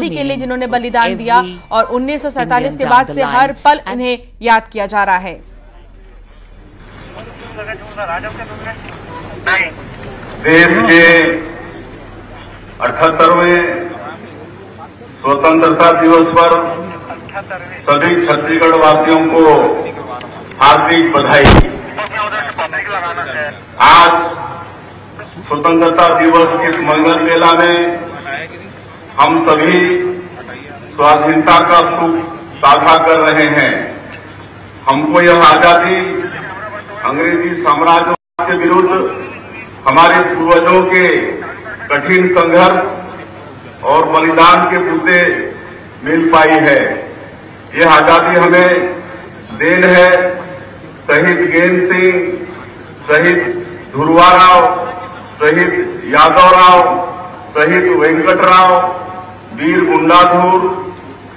आज़ादी के लिए जिन्होंने बलिदान दिया और 1947 के बाद से हर पल इन्हें याद किया जा रहा है। देश के 78वें स्वतंत्रता दिवस पर सभी छत्तीसगढ़ वासियों को हार्दिक बधाई। आज स्वतंत्रता दिवस के इस मंगल मेला में हम सभी स्वाधीनता का सुख साझा कर रहे हैं। हमको यह आजादी अंग्रेजी साम्राज्यवाद के विरुद्ध हमारे पूर्वजों के कठिन संघर्ष और बलिदान के बूते मिल पाई है। यह आजादी हमें देन है शहीद ज्ञान सिंह, शहीद धुरवा राव, शहीद यादव राव, शहीद वेंकटराव, वीर गुंडाधुर,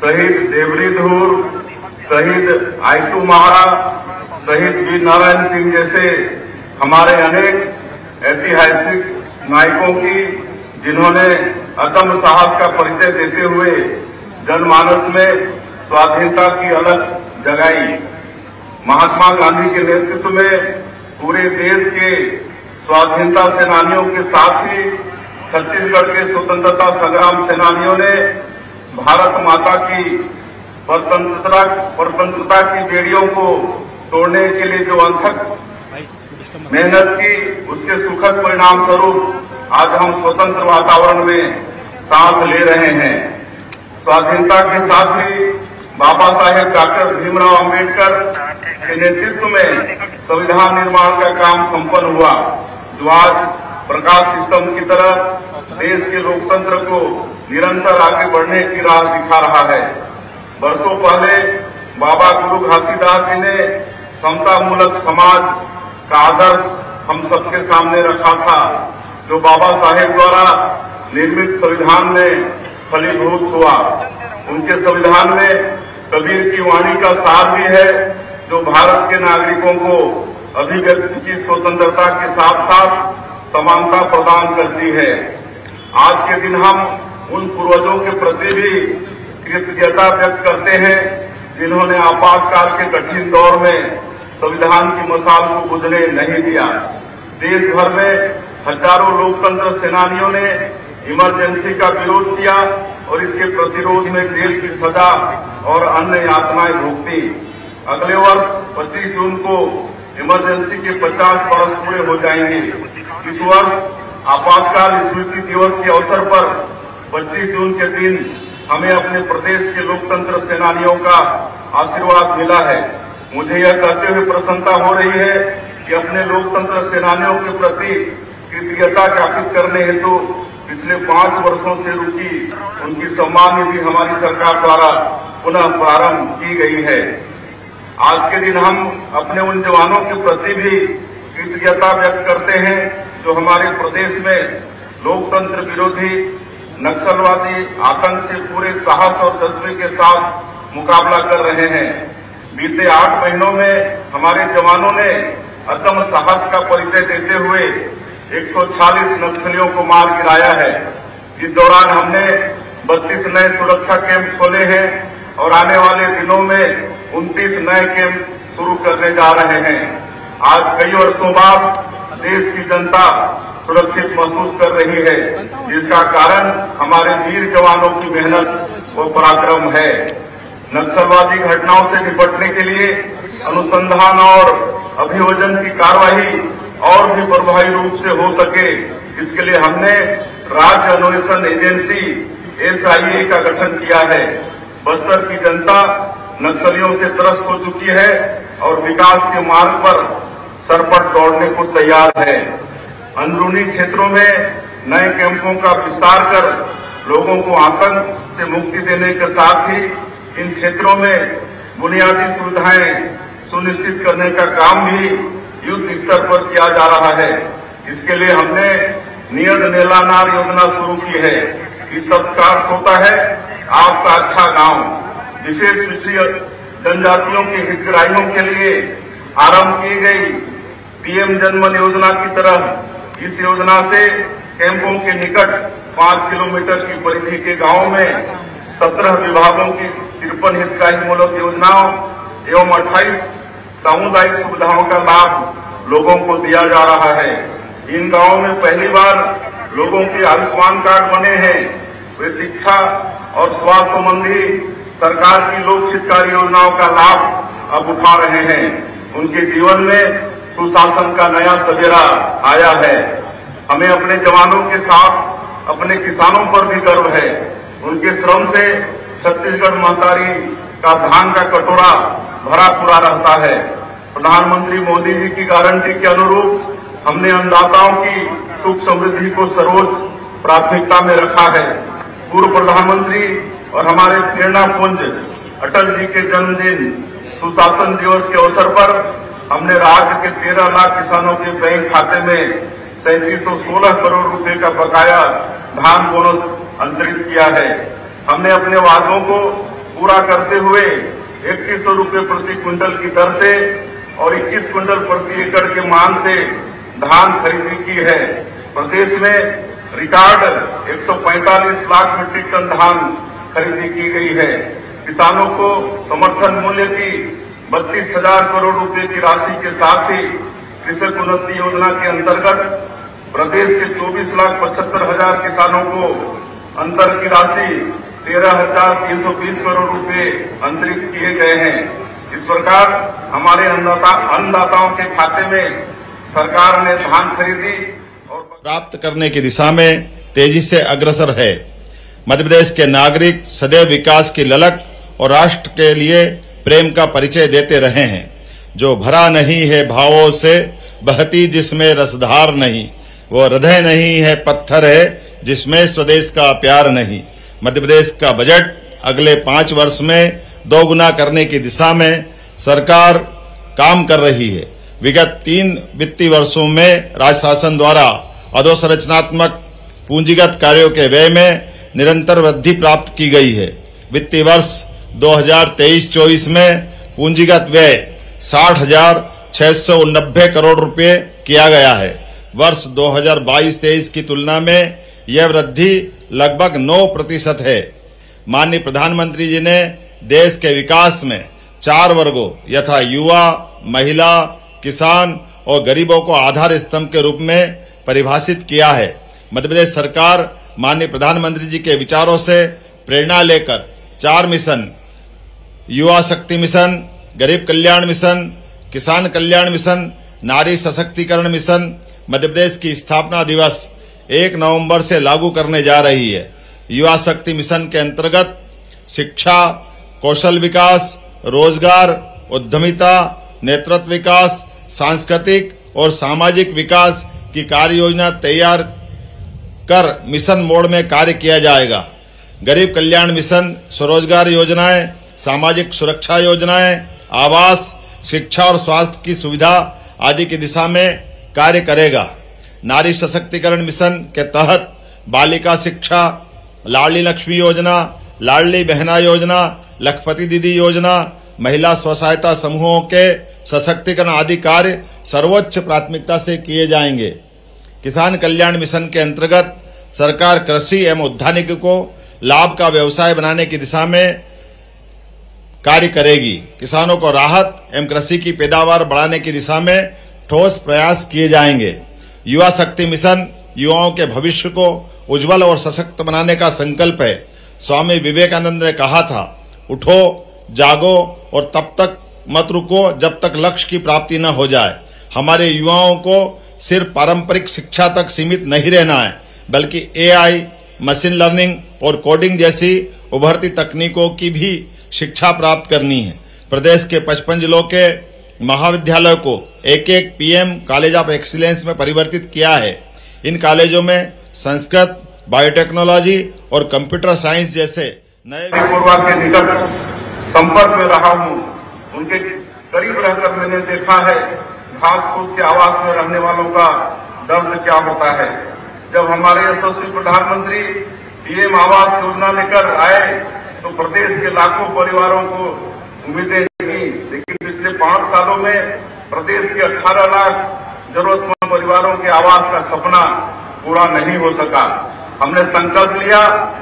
शहीद देवरीधुर, शहीद आयतू महारा, शहीद वीर नारायण सिंह जैसे हमारे अनेक ऐतिहासिक नायकों की, जिन्होंने अदम्य साहस का परिचय देते हुए जनमानस में स्वाधीनता की अलग जगाई। महात्मा गांधी के नेतृत्व में पूरे देश के स्वाधीनता सेनानियों के साथ ही छत्तीसगढ़ के स्वतंत्रता संग्राम सेनानियों ने भारत माता की स्वतंत्रता की बेड़ियों को तोड़ने के लिए जो अथक मेहनत की, उसके सुखद परिणाम स्वरूप आज हम स्वतंत्र वातावरण में सांस ले रहे हैं। स्वाधीनता के साथ ही बाबा साहेब डॉक्टर भीमराव अंबेडकर के नेतृत्व में संविधान निर्माण का काम संपन्न हुआ, जो आज प्रकाश स्तंभ की तरह देश के लोकतंत्र को निरंतर आगे बढ़ने की राह दिखा रहा है। वर्षों पहले बाबा गुरु घासीदास जी ने समता मूलक समाज का आदर्श हम सबके सामने रखा था, जो बाबा साहेब द्वारा निर्मित संविधान में फलीभूत हुआ। उनके संविधान में कबीर की वाणी का सार भी है, जो भारत के नागरिकों को अभिव्यक्ति की स्वतंत्रता के साथ साथ समानता प्रदान करती है। आज के दिन हम उन पूर्वजों के प्रति भी कृतज्ञता व्यक्त करते हैं, जिन्होंने आपातकाल के कठिन दौर में संविधान की मशाल को बुझने नहीं दिया। देश भर में हजारों लोकतंत्र सेनानियों ने इमरजेंसी का विरोध किया और इसके प्रतिरोध में जेल की सजा और अन्य यातनाएं भुगती। अगले वर्ष 25 जून को इमरजेंसी के 50 वर्ष पूरे हो जाएंगे। इस वर्ष आपातकाल स्मृति दिवस के अवसर पर 25 जून के दिन हमें अपने प्रदेश के लोकतंत्र सेनानियों का आशीर्वाद मिला है। मुझे यह कहते हुए प्रसन्नता हो रही है कि अपने लोकतंत्र सेनानियों के प्रति कृतज्ञता ज्ञापित करने हेतु पिछले 5 वर्षों से रुकी उनकी सम्मान निधि हमारी सरकार द्वारा पुनः प्रारंभ की गई है। आज के दिन हम अपने उन जवानों के प्रति भी कृतज्ञता व्यक्त करते हैं, जो हमारे प्रदेश में लोकतंत्र विरोधी नक्सलवादी आतंक से पूरे साहस और जज्बे के साथ मुकाबला कर रहे हैं। बीते 8 महीनों में हमारे जवानों ने अदम्य साहस का परिचय देते हुए 140 नक्सलियों को मार गिराया है। इस दौरान हमने 32 नए सुरक्षा कैंप खोले हैं और आने वाले दिनों में 29 नए कैंप शुरू करने जा रहे हैं। आज कई वर्षों बाद देश की जनता सुरक्षित महसूस कर रही है, जिसका कारण हमारे वीर जवानों की मेहनत व पराक्रम है। नक्सलवादी घटनाओं से निपटने के लिए अनुसंधान और अभियोजन की कार्रवाई और भी प्रभावी रूप से हो सके, इसके लिए हमने राज्य अन्वेषण एजेंसी SIA का गठन किया है। बस्तर की जनता नक्सलियों से त्रस्त हो चुकी है और विकास के मार्ग पर सरपट दौड़ने को तैयार है। अंदरूनी क्षेत्रों में नए कैंपों का विस्तार कर लोगों को आतंक से मुक्ति देने के साथ ही इन क्षेत्रों में बुनियादी सुविधाएं सुनिश्चित करने का काम भी युद्ध स्तर पर किया जा रहा है। इसके लिए हमने नियत नेलानार योजना शुरू की है। इस सब का अर्थ होता है आपका अच्छा गांव। विशेष पिछड़ी जनजातियों के हितग्राहियों के लिए आरंभ की गई PM जनमन योजना की तरह इस योजना से कैंपों के निकट 5 किलोमीटर की परिधि के गांवों में 17 विभागों की 53 हितग्राहीमूलक योजनाओं एवं 28 सामुदायिक सुविधाओं का लाभ लोगों को दिया जा रहा है। इन गांवों में पहली बार लोगों के आयुष्मान कार्ड बने हैं। वे शिक्षा और स्वास्थ्य संबंधी सरकार की लोक हितकारी योजनाओं का लाभ अब उठा रहे हैं। उनके जीवन में सुशासन का नया सवेरा आया है। हमें अपने जवानों के साथ अपने किसानों पर भी गर्व है। उनके श्रम से छत्तीसगढ़ महतारी का धान का कटोरा भरा पूरा रहता है। प्रधानमंत्री मोदी जी की गारंटी के अनुरूप हमने अन्नदाताओं की सुख समृद्धि को सर्वोच्च प्राथमिकता में रखा है। पूर्व प्रधानमंत्री और हमारे प्रेरणा पुंज अटल जी के जन्मदिन सुशासन दिवस के अवसर पर हमने राज्य के 13 लाख किसानों के बैंक खाते में 3716 करोड़ रुपए का बकाया धान बोनस अंतरित किया है। हमने अपने वादों को पूरा करते हुए 2100 रुपए प्रति क्विंटल की दर से और 21 क्विंटल प्रति एकड़ के मान से धान खरीदी की है। प्रदेश में रिकॉर्ड 145 लाख मीट्रिक टन धान खरीदी की गई है। किसानों को समर्थन मूल्य की 32,000 करोड़ रुपए की राशि के साथ ही कृषक उन्नति योजना के अंतर्गत प्रदेश के 24,75,000 किसानों को अंतर की राशि 13,320 करोड़ रुपए अंतरित किए गए हैं। इस प्रकार हमारे अन्नदाताओं के खाते में सरकार ने धान खरीदी और प्राप्त करने की दिशा में तेजी से अग्रसर है। मध्य प्रदेश के नागरिक सदैव विकास की ललक और राष्ट्र के लिए प्रेम का परिचय देते रहे हैं। जो भरा नहीं है भावों से, बहती जिसमें रसधार नहीं, वो हृदय नहीं है पत्थर है जिसमें स्वदेश का प्यार नहीं। मध्य प्रदेश का बजट अगले 5 वर्ष में 2 गुना करने की दिशा में सरकार काम कर रही है। विगत 3 वित्तीय वर्षों में राज्य शासन द्वारा अधोसंरचनात्मक पूंजीगत कार्यों के व्यय में निरंतर वृद्धि प्राप्त की गई है। वित्तीय वर्ष 2023-24 में पूंजीगत व्यय 60,690 करोड़ रुपए किया गया है। वर्ष 2022-23 की तुलना में यह वृद्धि लगभग 9% है। माननीय प्रधानमंत्री जी ने देश के विकास में 4 वर्गों यथा युवा, महिला, किसान और गरीबों को आधार स्तंभ के रूप में परिभाषित किया है। मध्य प्रदेश सरकार माननीय प्रधानमंत्री जी के विचारों से प्रेरणा लेकर 4 मिशन, युवा शक्ति मिशन, गरीब कल्याण मिशन, किसान कल्याण मिशन, नारी सशक्तिकरण मिशन मध्य प्रदेश की स्थापना दिवस 1 नवंबर से लागू करने जा रही है। युवा शक्ति मिशन के अंतर्गत शिक्षा, कौशल विकास, रोजगार, उद्यमिता, नेतृत्व विकास, सांस्कृतिक और सामाजिक विकास की कार्य योजना तैयार कर मिशन मोड में कार्य किया जाएगा। गरीब कल्याण मिशन स्वरोजगार योजनाएं, सामाजिक सुरक्षा योजनाएं, आवास, शिक्षा और स्वास्थ्य की सुविधा आदि की दिशा में कार्य करेगा। नारी सशक्तिकरण मिशन के तहत बालिका शिक्षा, लाडली लक्ष्मी योजना, लाडली बहना योजना, लखपति दीदी योजना, महिला स्वसहायता समूहों के सशक्तिकरण आदि कार्य सर्वोच्च प्राथमिकता से किए जाएंगे। किसान कल्याण मिशन के अंतर्गत सरकार कृषि एवं उद्यानिकी को लाभ का व्यवसाय बनाने की दिशा में कार्य करेगी। किसानों को राहत एवं कृषि की पैदावार बढ़ाने की दिशा में ठोस प्रयास किए जाएंगे। युवा शक्ति मिशन युवाओं के भविष्य को उज्जवल और सशक्त बनाने का संकल्प है। स्वामी विवेकानंद ने कहा था, उठो, जागो और तब तक मत रुको जब तक लक्ष्य की प्राप्ति न हो जाए। हमारे युवाओं को सिर्फ पारंपरिक शिक्षा तक सीमित नहीं रहना है, बल्कि AI, मशीन लर्निंग और कोडिंग जैसी उभरती तकनीकों की भी शिक्षा प्राप्त करनी है। प्रदेश के 55 जिलों के महाविद्यालयों को एक PM कॉलेज ऑफ एक्सीलेंस में परिवर्तित किया है। इन कॉलेजों में संस्कृत, बायोटेक्नोलॉजी और कंप्यूटर साइंस जैसे नए पूर्वा के निकट संपर्क में रहा हूँ। उनके करीब रहकर मैंने देखा है घास फूस के आवास में रहने वालों का दर्द क्या होता है। जब हमारे यशस्वी प्रधानमंत्री PM आवास योजना लेकर आए तो प्रदेश के लाखों परिवारों को उम्मीदें थी, लेकिन पिछले 5 सालों में प्रदेश के 18 लाख जरूरतमंद परिवारों के आवास का सपना पूरा नहीं हो सका। हमने संकल्प लिया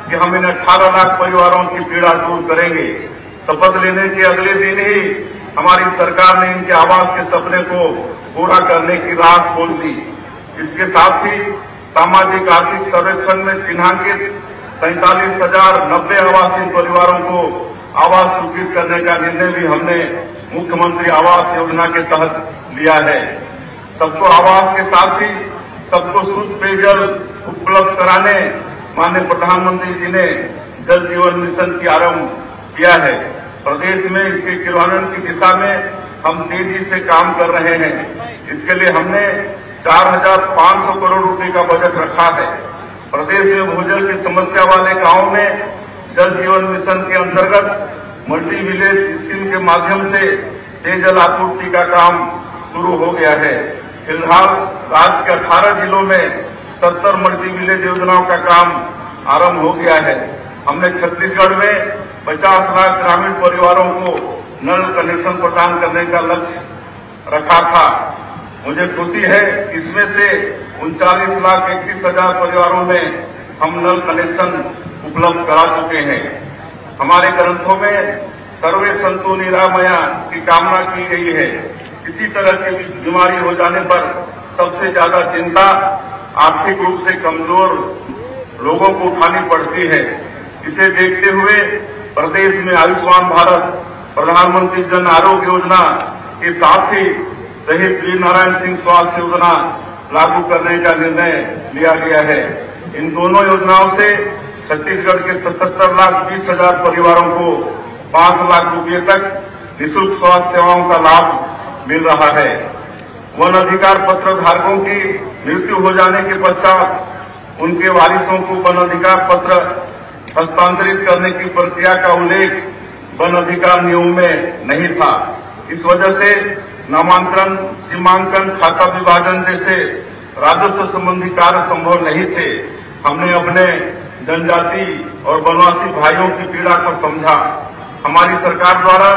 कि हम इन 18 लाख परिवारों की पीड़ा दूर करेंगे। शपथ लेने के अगले दिन ही हमारी सरकार ने इनके आवास के सपने को पूरा करने की राह खोल दी। इसके साथ ही सामाजिक आर्थिक सर्वेक्षण में चिन्हांकित 47,090 आवासीय परिवारों को आवास स्वीकृत करने का निर्णय भी हमने मुख्यमंत्री आवास योजना के तहत लिया है। सबको आवास के साथ ही सबको शुद्ध पेयजल उपलब्ध कराने माननीय प्रधानमंत्री जी ने जल जीवन मिशन की आरंभ किया है। प्रदेश में इसके क्रियान्वयन की दिशा में हम तेजी से काम कर रहे हैं। इसके लिए हमने 4,500 करोड़ रुपए का बजट रखा है। प्रदेश में भूजल की समस्या वाले गांवों में जल जीवन मिशन के अंतर्गत मल्टी विलेज स्कीम के माध्यम से पेयजल आपूर्ति का काम शुरू हो गया है। फिलहाल राज्य के 18 जिलों में 70 मल्टी विलेज योजनाओं का काम आरंभ हो गया है। हमने छत्तीसगढ़ में 50 लाख ग्रामीण परिवारों को नल कनेक्शन प्रदान करने का लक्ष्य रखा था। मुझे खुशी है कि इसमें से 39,31,000 परिवारों में हम नल कनेक्शन उपलब्ध करा चुके हैं। हमारे ग्रंथों में सर्वे संतु निरामया की कामना की गई है। किसी तरह की बीमारी हो जाने पर सबसे ज्यादा चिंता आर्थिक रूप से कमजोर लोगों को उठानी पड़ती है। इसे देखते हुए प्रदेश में आयुष्मान भारत, प्रधानमंत्री जन आरोग्य योजना के साथ ही शहीद वीर नारायण सिंह स्वास्थ्य योजना लागू करने का निर्णय लिया गया है। इन दोनों योजनाओं से छत्तीसगढ़ के 77,20,000 परिवारों को 5 लाख रुपये तक निःशुल्क स्वास्थ्य सेवाओं का लाभ मिल रहा है। वन अधिकार पत्र धारकों की मृत्यु हो जाने के पश्चात उनके वारिसों को वन अधिकार पत्र हस्तांतरित करने की प्रक्रिया का उल्लेख वन अधिकार नियम में नहीं था। इस वजह से नामांतरण, सीमांकन, खाता विभाजन जैसे राजस्व संबंधी कार्य संभव नहीं थे। हमने अपने जनजाति और वनवासी भाइयों की पीड़ा को समझा। हमारी सरकार द्वारा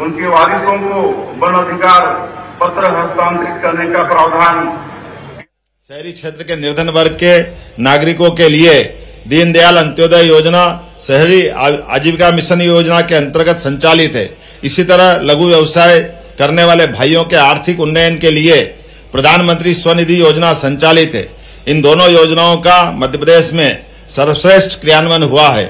उनके वारिसों को वन अधिकार पत्र हस्तांतरित करने का प्रावधान शहरी क्षेत्र के निर्धन वर्ग के नागरिकों के लिए दीनदयाल अंत्योदय योजना शहरी आजीविका मिशन योजना के अंतर्गत संचालित है। इसी तरह लघु व्यवसाय करने वाले भाइयों के आर्थिक उन्नयन के लिए प्रधानमंत्री स्वनिधि योजना संचालित है। इन दोनों योजनाओं का मध्य प्रदेश में सर्वश्रेष्ठ क्रियान्वयन हुआ है।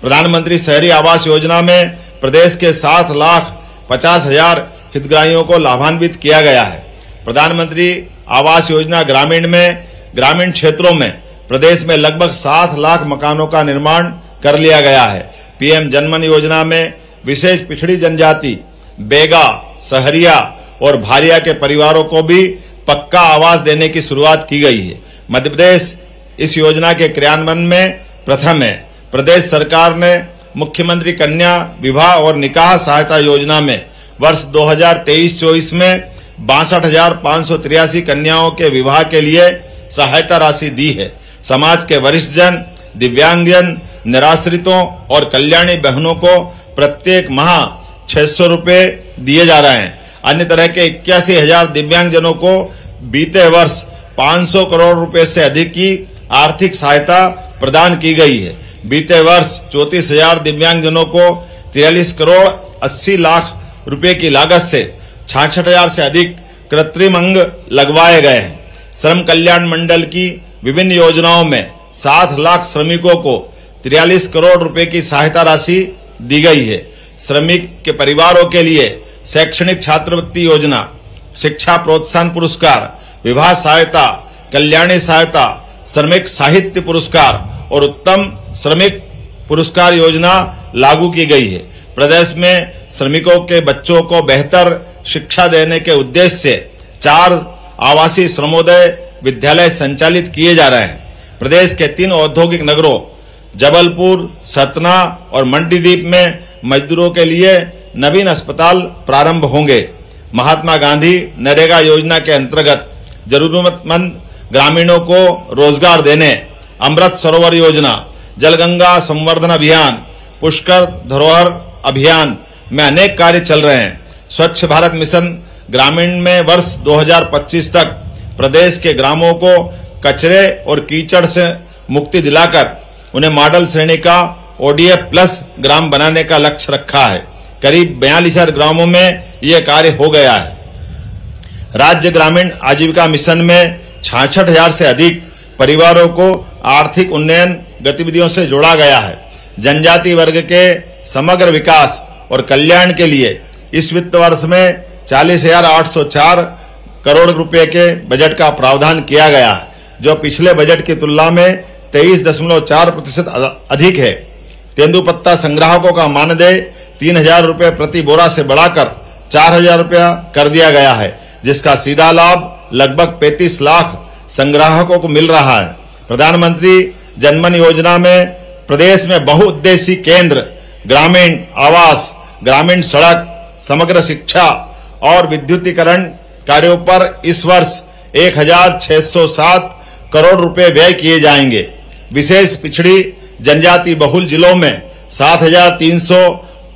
प्रधानमंत्री शहरी आवास योजना में प्रदेश के 7,50,000 हितग्राहियों को लाभान्वित किया गया है। प्रधानमंत्री आवास योजना ग्रामीण में ग्रामीण क्षेत्रों में प्रदेश में लगभग 7 लाख मकानों का निर्माण कर लिया गया है। पीएम जनमन योजना में विशेष पिछड़ी जनजाति, बेगा, सहरिया और भारिया के परिवारों को भी पक्का आवास देने की शुरुआत की गई है। मध्य प्रदेश इस योजना के क्रियान्वयन में प्रथम है। प्रदेश सरकार ने मुख्यमंत्री कन्या विवाह और निकाह सहायता योजना में वर्ष 2023-24 में 62,583 कन्याओं के विवाह के लिए सहायता राशि दी है। समाज के वरिष्ठ जन, दिव्यांगजन, निराश्रितों और कल्याणी बहनों को प्रत्येक माह 600 रुपए दिए जा रहे हैं। अन्य तरह के 81,000 दिव्यांगजनों को बीते वर्ष 500 करोड़ रुपए से अधिक की आर्थिक सहायता प्रदान की गई है। बीते वर्ष 34,000 दिव्यांगजनों को 43 करोड़ 80 लाख रुपए की लागत से 66,000 से अधिक कृत्रिम अंग लगवाए गए हैं। श्रम कल्याण मंडल की विभिन्न योजनाओं में 7 लाख श्रमिकों को 43 करोड़ रुपए की सहायता राशि दी गई है। श्रमिक के परिवारों के लिए शैक्षणिक छात्रवृत्ति योजना, शिक्षा प्रोत्साहन पुरस्कार, विवाह सहायता, कल्याणी सहायता, श्रमिक साहित्य पुरस्कार और उत्तम श्रमिक पुरस्कार योजना लागू की गई है। प्रदेश में श्रमिकों के बच्चों को बेहतर शिक्षा देने के उद्देश्य से 4 आवासीय श्रमोदय विद्यालय संचालित किए जा रहे हैं। प्रदेश के 3 औद्योगिक नगरों जबलपुर, सतना और मंडीदीप में मजदूरों के लिए नवीन अस्पताल प्रारंभ होंगे। महात्मा गांधी नरेगा योजना के अंतर्गत जरूरतमंद ग्रामीणों को रोजगार देने अमृत सरोवर योजना, जलगंगा संवर्धन अभियान, पुष्कर धरोहर अभियान में अनेक कार्य चल रहे हैं। स्वच्छ भारत मिशन ग्रामीण में वर्ष 2025 तक प्रदेश के ग्रामों को कचरे और कीचड़ से मुक्ति दिलाकर उन्हें मॉडल श्रेणी का ODF प्लस ग्राम बनाने का लक्ष्य रखा है। करीब 42,000 ग्रामों में यह कार्य हो गया है। राज्य ग्रामीण आजीविका मिशन में 66,000 से अधिक परिवारों को आर्थिक उन्नयन गतिविधियों से जोड़ा गया है। जनजाति वर्ग के समग्र विकास और कल्याण के लिए इस वित्त वर्ष में 40,804 करोड़ रुपए के बजट का प्रावधान किया गया है, जो पिछले बजट की तुलना में 23.4% अधिक है। तेंदुपत्ता संग्राहकों का मानदेय 3,000 रुपए प्रति बोरा से बढ़ाकर 4,000 रुपया कर दिया गया है, जिसका सीधा लाभ लगभग 35 लाख संग्राहकों को मिल रहा है। प्रधानमंत्री जनधन योजना में प्रदेश में बहुउद्देशीय केंद्र, ग्रामीण आवास, ग्रामीण सड़क, समग्र शिक्षा और विद्युतीकरण कार्यों पर इस वर्ष 1,607 करोड़ रुपए व्यय किए जाएंगे। विशेष पिछड़ी जनजाति बहुल जिलों में 7,300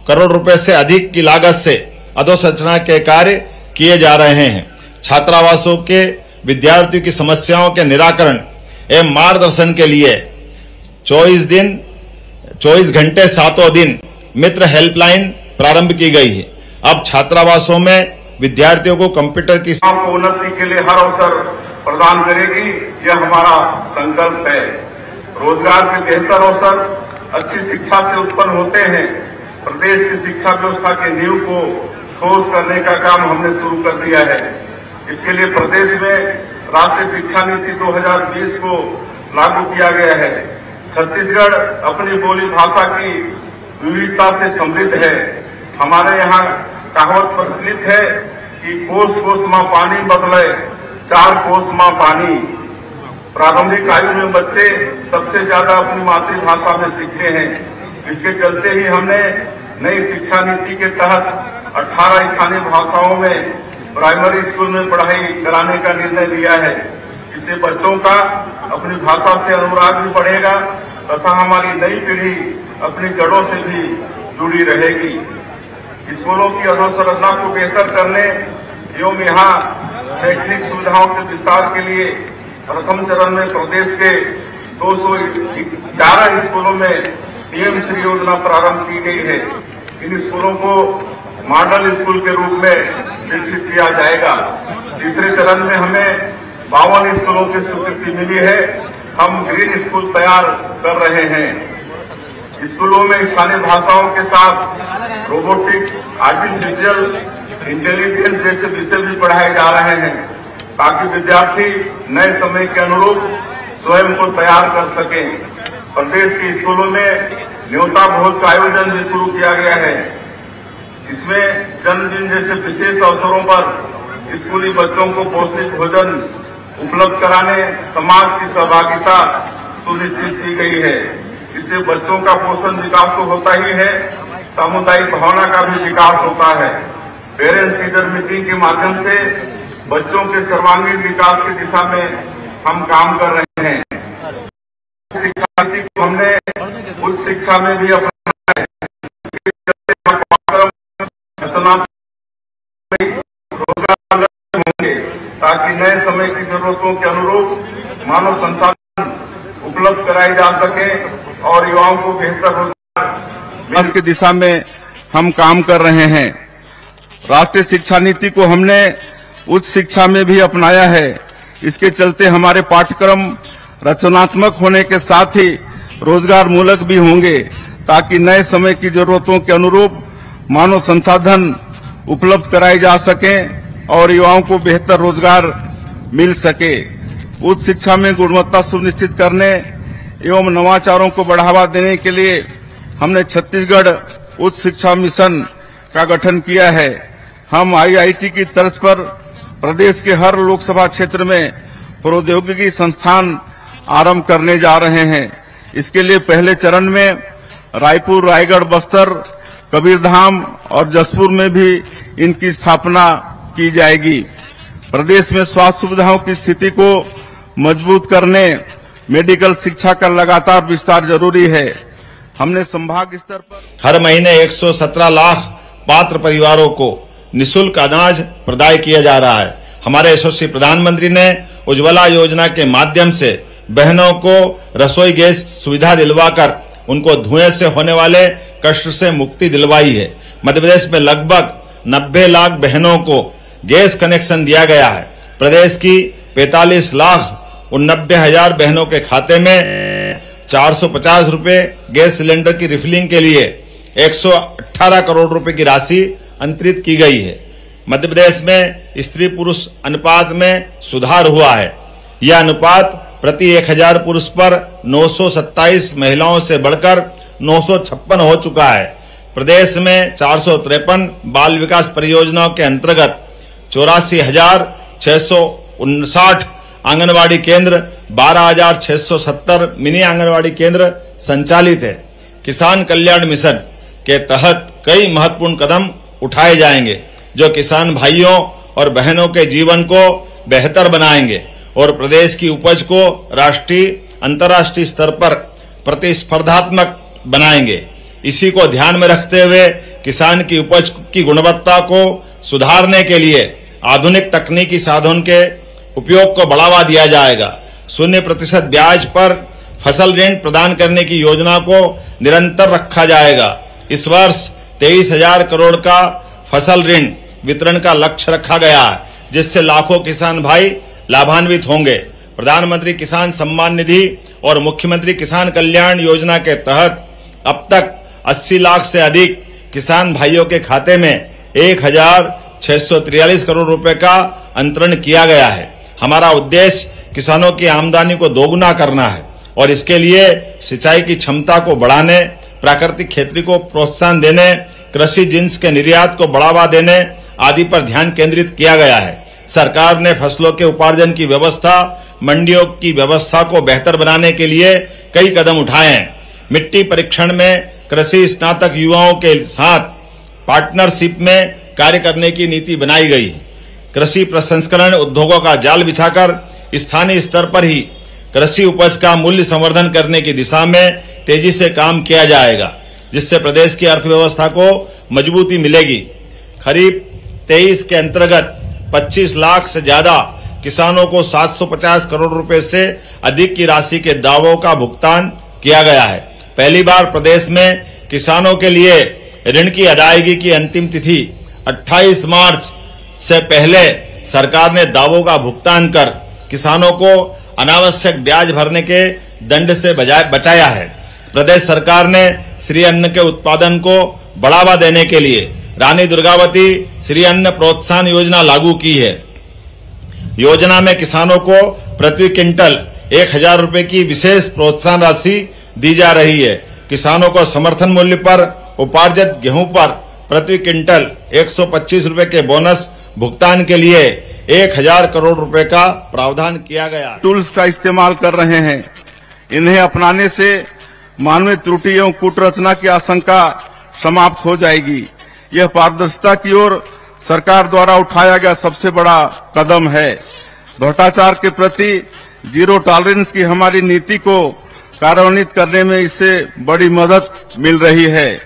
करोड़ रुपए से अधिक की लागत से अधोसंरचना के कार्य किए जा रहे हैं। छात्रावासों के विद्यार्थियों की समस्याओं के निराकरण एवं मार्गदर्शन के लिए 24 घंटे 7 दिन मित्र हेल्पलाइन प्रारंभ की गई है। अब छात्रावासों में विद्यार्थियों को कंप्यूटर की उन्नति के लिए हर अवसर प्रदान करेगी, यह हमारा संकल्प है। रोजगार के बेहतर अवसर अच्छी शिक्षा से उत्पन्न होते हैं। प्रदेश की शिक्षा व्यवस्था के नींव को ठोस करने का काम हमने शुरू कर दिया है। इसके लिए प्रदेश में राष्ट्रीय शिक्षा नीति 2020 को लागू किया गया है। छत्तीसगढ़ अपनी बोली भाषा की विविधता से समृद्ध है। हमारे यहाँ कहावत प्रचलित है कि कोस कोस मां पानी बदले 4 कोस मां पानी। प्रारंभिक आयु में बच्चे सबसे ज्यादा अपनी मातृभाषा में सीखते हैं। इसके चलते ही हमने नई शिक्षा नीति के तहत 18 स्थानीय भाषाओं में प्राइमरी स्कूल में पढ़ाई कराने का निर्णय लिया है। इससे बच्चों का अपनी भाषा से अनुराग भी बढ़ेगा तथा हमारी नई पीढ़ी अपनी जड़ों से भी जुड़ी रहेगी। स्कूलों की अधोसंरचना को बेहतर करने एवं यहाँ शैक्षणिक सुविधाओं के विस्तार के लिए प्रथम चरण में प्रदेश के 211 स्कूलों में पीएम श्री योजना प्रारंभ की गई है। इन स्कूलों को मॉडल स्कूल के रूप में विकसित किया जाएगा। तीसरे चरण में हमें 52 स्कूलों की स्वीकृति मिली है। हम ग्रीन स्कूल तैयार कर रहे हैं। स्कूलों में स्थानीय भाषाओं के साथ रोबोटिक्स, आर्टिफिशियल इंटेलिजेंस जैसे विषय भी पढ़ाए जा रहे हैं, ताकि विद्यार्थी नए समय के अनुरूप स्वयं को तैयार कर सकें। प्रदेश के स्कूलों में न्योता भोज का आयोजन भी शुरू किया गया है। इसमें जन्मदिन जैसे विशेष अवसरों पर स्कूली बच्चों को पौष्टिक भोजन उपलब्ध कराने समाज की सहभागिता सुनिश्चित की गई है। इससे बच्चों का पोषण विकास तो होता ही है, सामुदायिक भावना का भी विकास होता है। पेरेंट्स टीचर मीटिंग के माध्यम से बच्चों के सर्वांगीण विकास की दिशा में हम काम कर रहे हैं। शिक्षा नीति को हमने उच्च शिक्षा में भी अपनाया है। रोजगार होंगे ताकि नए समय की जरूरतों के अनुरूप मानव संसाधन उपलब्ध कराए जा सके और युवाओं को बेहतर रोजगार की दिशा में हम काम कर रहे हैं। राष्ट्रीय शिक्षा नीति को हमने उच्च शिक्षा में भी अपनाया है। इसके चलते हमारे पाठ्यक्रम रचनात्मक होने के साथ ही रोजगार मूलक भी होंगे, ताकि नए समय की जरूरतों के अनुरूप मानव संसाधन उपलब्ध कराए जा सकें और युवाओं को बेहतर रोजगार मिल सके। उच्च शिक्षा में गुणवत्ता सुनिश्चित करने एवं नवाचारों को बढ़ावा देने के लिए हमने छत्तीसगढ़ उच्च शिक्षा मिशन का गठन किया है। हम IIT की तर्ज पर प्रदेश के हर लोकसभा क्षेत्र में प्रौद्योगिकी संस्थान आरंभ करने जा रहे हैं। इसके लिए पहले चरण में रायपुर, रायगढ़, बस्तर, कबीरधाम और जसपुर में भी इनकी स्थापना की जाएगी। प्रदेश में स्वास्थ्य सुविधाओं की स्थिति को मजबूत करने मेडिकल शिक्षा का लगातार विस्तार जरूरी है। हमने संभाग स्तर पर हर महीने 117 लाख पात्र परिवारों को निःशुल्क अनाज प्रदाय किया जा रहा है। हमारे यशस्वी प्रधानमंत्री ने उज्ज्वला योजना के माध्यम से बहनों को रसोई गैस सुविधा दिलवाकर उनको धुएं से होने वाले कष्ट से मुक्ति दिलवाई है। मध्य प्रदेश में लगभग 90 लाख बहनों को गैस कनेक्शन दिया गया है। प्रदेश की 45,89,000 बहनों के खाते में 450 रुपए गैस सिलेंडर की रिफिलिंग के लिए 118 करोड़ रुपए की राशि अंतरित की गई है। मध्य प्रदेश में स्त्री पुरुष अनुपात में सुधार हुआ है। यह अनुपात प्रति 1000 पुरुष पर 927 महिलाओं से बढ़कर 956 हो चुका है। प्रदेश में 453 बाल विकास परियोजनाओं के अंतर्गत 84,659 आंगनवाड़ी केंद्र, 12,670 मिनी आंगनवाड़ी केंद्र संचालित है। किसान कल्याण मिशन के तहत कई महत्वपूर्ण कदम उठाए जाएंगे जो किसान भाइयों और बहनों के जीवन को बेहतर बनाएंगे और प्रदेश की उपज को राष्ट्रीय अंतर्राष्ट्रीय स्तर पर प्रतिस्पर्धात्मक बनाएंगे। इसी को ध्यान में रखते हुए किसान की उपज की गुणवत्ता को सुधारने के लिए आधुनिक तकनीकी साधन के उपयोग को बढ़ावा दिया जाएगा। 0% ब्याज पर फसल ऋण प्रदान करने की योजना को निरंतर रखा जाएगा। इस वर्ष 23,000 करोड़ का फसल ऋण वितरण का लक्ष्य रखा गया है, जिससे लाखों किसान भाई लाभान्वित होंगे। प्रधानमंत्री किसान सम्मान निधि और मुख्यमंत्री किसान कल्याण योजना के तहत अब तक 80 लाख से अधिक किसान भाइयों के खाते में 1,643 करोड़ रुपए का अंतरण किया गया है। हमारा उद्देश्य किसानों की आमदनी को दोगुना करना है और इसके लिए सिंचाई की क्षमता को बढ़ाने, प्राकृतिक खेती को प्रोत्साहन देने, कृषि जिन्स के निर्यात को बढ़ावा देने आदि पर ध्यान केंद्रित किया गया है। सरकार ने फसलों के उपार्जन की व्यवस्था, मंडियों की व्यवस्था को बेहतर बनाने के लिए कई कदम उठाए हैं। मिट्टी परीक्षण में कृषि स्नातक युवाओं के साथ पार्टनरशिप में कार्य करने की नीति बनाई गई। कृषि प्रसंस्करण उद्योगों का जाल बिछाकर स्थानीय स्तर पर ही कृषि उपज का मूल्य संवर्धन करने की दिशा में तेजी से काम किया जाएगा, जिससे प्रदेश की अर्थव्यवस्था को मजबूती मिलेगी। खरीफ 23 के अंतर्गत 25 लाख से ज्यादा किसानों को 750 करोड़ रुपए से अधिक की राशि के दावों का भुगतान किया गया है। पहली बार प्रदेश में किसानों के लिए ऋण की अदायगी की अंतिम तिथि 28 मार्च से पहले सरकार ने दावों का भुगतान कर किसानों को अनावश्यक ब्याज भरने के दंड से बचाया है। प्रदेश सरकार ने श्री अन्न के उत्पादन को बढ़ावा देने के लिए रानी दुर्गावती श्री अन्न प्रोत्साहन योजना लागू की है। योजना में किसानों को प्रति क्विंटल 1,000 रुपए की विशेष प्रोत्साहन राशि दी जा रही है। किसानों को समर्थन मूल्य पर उपार्जित गेहूं पर प्रति क्विंटल 125 रुपए के बोनस भुगतान के लिए 1,000 करोड़ रुपए का प्रावधान किया गया। टूल्स का इस्तेमाल कर रहे हैं। इन्हें अपनाने से मानवीय त्रुटि एवं कूटरचना की आशंका समाप्त हो जाएगी। यह पारदर्शिता की ओर सरकार द्वारा उठाया गया सबसे बड़ा कदम है। भ्रष्टाचार के प्रति जीरो टॉलरेंस की हमारी नीति को कार्यान्वित करने में इससे बड़ी मदद मिल रही है।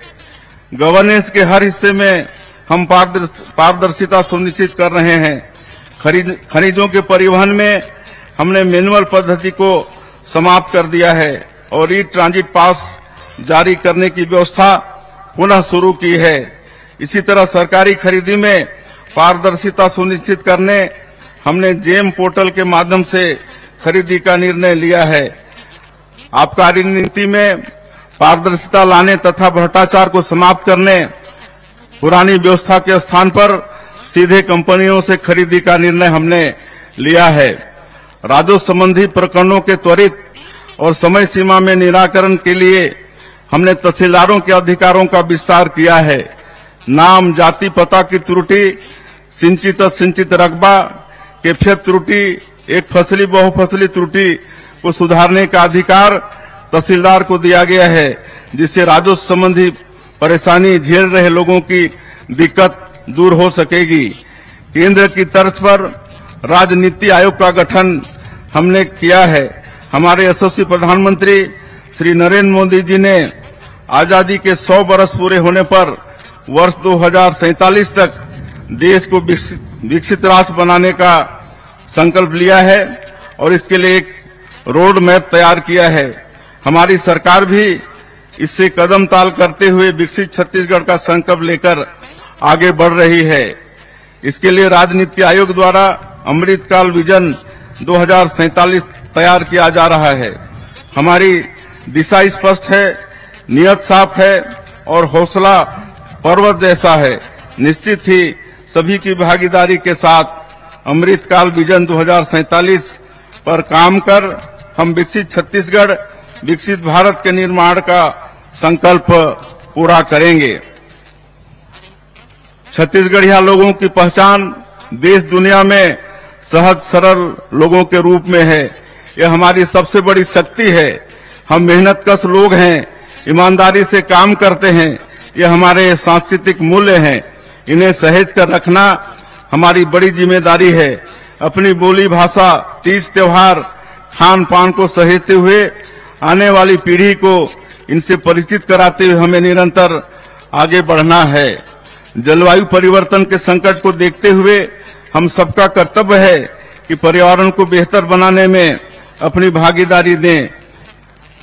गवर्नेंस के हर हिस्से में हम पारदर्शिता सुनिश्चित कर रहे हैं। खनिजों के परिवहन में हमने मैनुअल पद्धति को समाप्त कर दिया है और ई ट्रांजिट पास जारी करने की व्यवस्था पुनः शुरू की है। इसी तरह सरकारी खरीदी में पारदर्शिता सुनिश्चित करने हमने जेम पोर्टल के माध्यम से खरीदी का निर्णय लिया है। आबकारी नीति में पारदर्शिता लाने तथा भ्रष्टाचार को समाप्त करने, पुरानी व्यवस्था के स्थान पर सीधे कंपनियों से खरीदी का निर्णय हमने लिया है। राजस्व संबंधी प्रकरणों के त्वरित और समय सीमा में निराकरण के लिए हमने तहसीलदारों के अधिकारों का विस्तार किया है। नाम, जाति, पता की त्रुटि, सिंचित रकबा, कैफियत त्रुटि, एक फसली बहुफसली त्रुटि को सुधारने का अधिकार तहसीलदार को दिया गया है, जिससे राजस्व संबंधी परेशानी झेल रहे लोगों की दिक्कत दूर हो सकेगी। केंद्र की तर्ज पर राज्य नीति आयोग का गठन हमने किया है। हमारे यशस्वी प्रधानमंत्री श्री नरेंद्र मोदी जी ने आजादी के 100 वर्ष पूरे होने पर वर्ष 2047 तक देश को विकसित राष्ट्र बनाने का संकल्प लिया है और इसके लिए एक रोड मैप तैयार किया है। हमारी सरकार भी इससे कदम ताल करते हुए विकसित छत्तीसगढ़ का संकल्प लेकर आगे बढ़ रही है। इसके लिए राज्य नीति आयोग द्वारा अमृतकाल विजन 2047 तैयार किया जा रहा है। हमारी दिशा स्पष्ट है, नियत साफ है और हौसला पर्वत जैसा है। निश्चित ही सभी की भागीदारी के साथ अमृतकाल विजन 2047 पर काम कर हम विकसित छत्तीसगढ़, विकसित भारत के निर्माण का संकल्प पूरा करेंगे। छत्तीसगढ़िया लोगों की पहचान देश दुनिया में सहज सरल लोगों के रूप में है। यह हमारी सबसे बड़ी शक्ति है। हम मेहनतकश लोग हैं, ईमानदारी से काम करते हैं। यह हमारे सांस्कृतिक मूल्य हैं। इन्हें सहेज कर रखना हमारी बड़ी जिम्मेदारी है। अपनी बोली भाषा, तीज त्योहार, खान पान को सहेजते हुए आने वाली पीढ़ी को इनसे परिचित कराते हुए हमें निरंतर आगे बढ़ना है। जलवायु परिवर्तन के संकट को देखते हुए हम सबका कर्तव्य है कि पर्यावरण को बेहतर बनाने में अपनी भागीदारी दें।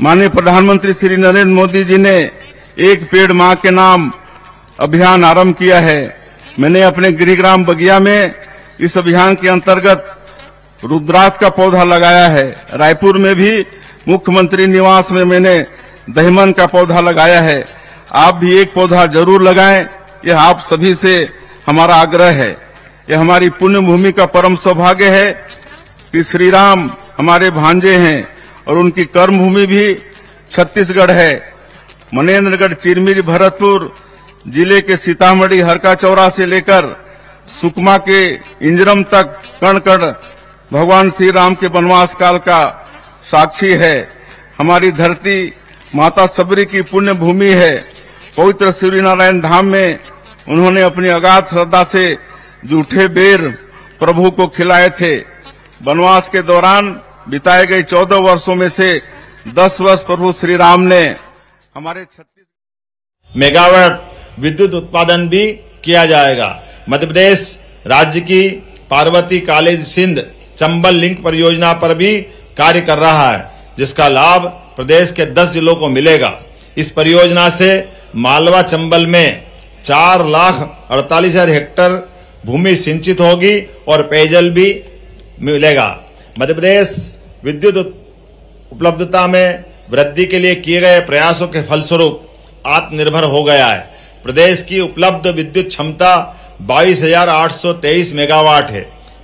माननीय प्रधानमंत्री श्री नरेंद्र मोदी जी ने एक पेड़ मां के नाम अभियान आरंभ किया है। मैंने अपने गृहग्राम बगिया में इस अभियान के अंतर्गत रुद्राक्ष का पौधा लगाया है। रायपुर में भी मुख्यमंत्री निवास में मैंने दहिमन का पौधा लगाया है। आप भी एक पौधा जरूर लगाएं, यह आप सभी से हमारा आग्रह है। यह हमारी पुण्य भूमि का परम सौभाग्य है कि श्री राम हमारे भांजे हैं और उनकी कर्म भूमि भी छत्तीसगढ़ है। मनेन्द्रगढ़, चिरमिरी, भरतपुर जिले के सीतामढ़ी, हरका चौरा से लेकर सुकमा के इंजरम तक कण कण भगवान श्री राम के वनवास काल का साक्षी है। हमारी धरती माता सबरी की पुण्य भूमि है। पवित्र सूर्यनारायण धाम में उन्होंने अपनी अगाध श्रद्धा से जूठे बेर प्रभु को खिलाए थे। वनवास के दौरान बिताए गए 14 वर्षों में से 10 वर्ष प्रभु श्री राम ने हमारे 36 मेगावाट विद्युत उत्पादन भी किया जाएगा। मध्य प्रदेश राज्य की पार्वती कॉलेज सिंध चंबल लिंक परियोजना पर भी कार्य कर रहा है, जिसका लाभ प्रदेश के 10 जिलों को मिलेगा। इस परियोजना से मालवा चंबल में 4,48,000 हेक्टेयर भूमि सिंचित होगी और पेयजल भी मिलेगा। मध्य प्रदेश विद्युत उपलब्धता में वृद्धि के लिए किए गए प्रयासों के फलस्वरूप आत्मनिर्भर हो गया है। प्रदेश की उपलब्ध विद्युत क्षमता 22,823 मेगावाट है।